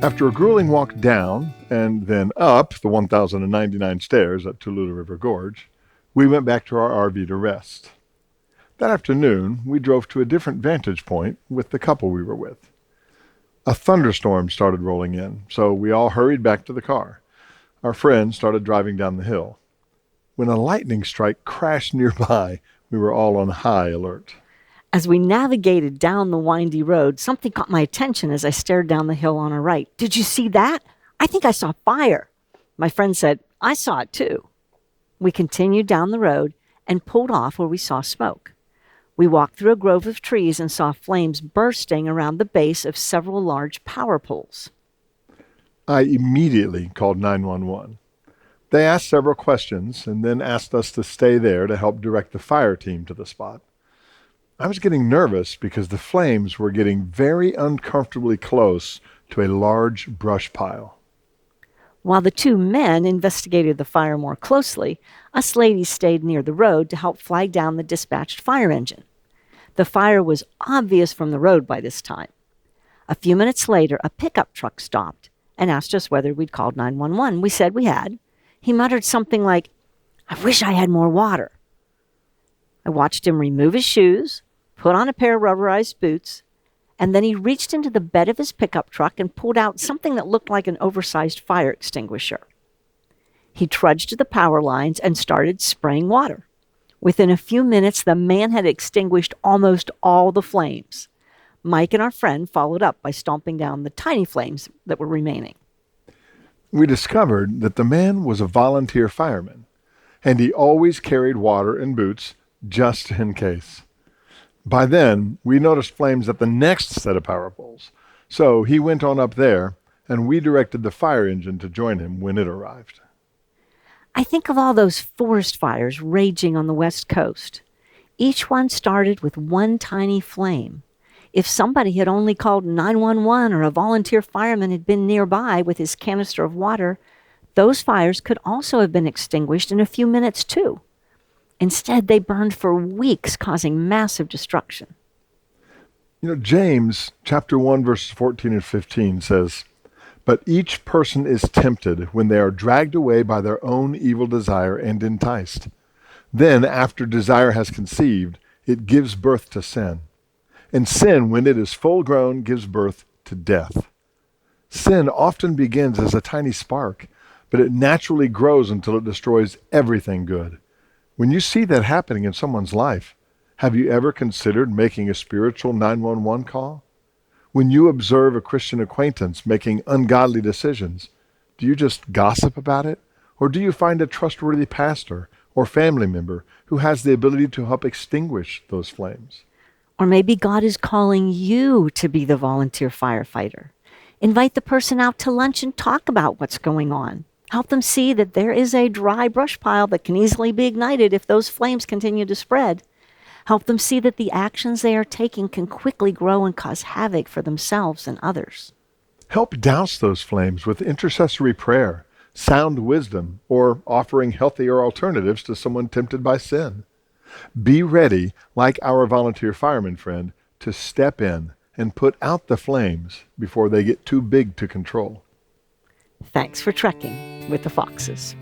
After a grueling walk down and then up the 1,099 stairs at Tallulah River Gorge, we went back to our RV to rest. That afternoon, we drove to a different vantage point with the couple we were with. A thunderstorm started rolling in, so we all hurried back to the car. Our friend started driving down the hill. When a lightning strike crashed nearby, we were all on high alert. As we navigated down the windy road, something caught my attention as I stared down the hill on our right. "Did you see that? I think I saw fire." My friend said, "I saw it too." We continued down the road and pulled off where we saw smoke. We walked through a grove of trees and saw flames bursting around the base of several large power poles. I immediately called 911. They asked several questions and then asked us to stay there to help direct the fire team to the spot. I was getting nervous because the flames were getting very uncomfortably close to a large brush pile. While the two men investigated the fire more closely, us ladies stayed near the road to help flag down the dispatched fire engine. The fire was obvious from the road by this time. A few minutes later, a pickup truck stopped and asked us whether we'd called 911. We said we had. He muttered something like, "I wish I had more water." I watched him remove his shoes, put on a pair of rubberized boots, and then he reached into the bed of his pickup truck and pulled out something that looked like an oversized fire extinguisher. He trudged to the power lines and started spraying water. Within a few minutes, the man had extinguished almost all the flames. Mike and our friend followed up by stomping down the tiny flames that were remaining. We discovered that the man was a volunteer fireman, and he always carried water and boots just in case. By then, we noticed flames at the next set of power poles, so he went on up there, and we directed the fire engine to join him when it arrived. I think of all those forest fires raging on the West Coast. Each one started with one tiny flame. If somebody had only called 911 or a volunteer fireman had been nearby with his canister of water, those fires could also have been extinguished in a few minutes too. Instead, they burned for weeks, causing massive destruction. James chapter 1, verses 14 and 15 says, "But each person is tempted when they are dragged away by their own evil desire and enticed. Then, after desire has conceived, it gives birth to sin. And sin, when it is full grown, gives birth to death." Sin often begins as a tiny spark, but it naturally grows until it destroys everything good. When you see that happening in someone's life, have you ever considered making a spiritual 911 call? When you observe a Christian acquaintance making ungodly decisions, do you just gossip about it? Or do you find a trustworthy pastor or family member who has the ability to help extinguish those flames? Or maybe God is calling you to be the volunteer firefighter. Invite the person out to lunch and talk about what's going on. Help them see that there is a dry brush pile that can easily be ignited if those flames continue to spread. Help them see that the actions they are taking can quickly grow and cause havoc for themselves and others. Help douse those flames with intercessory prayer, sound wisdom, or offering healthier alternatives to someone tempted by sin. Be ready, like our volunteer fireman friend, to step in and put out the flames before they get too big to control. Thanks for trekking with the Foxes.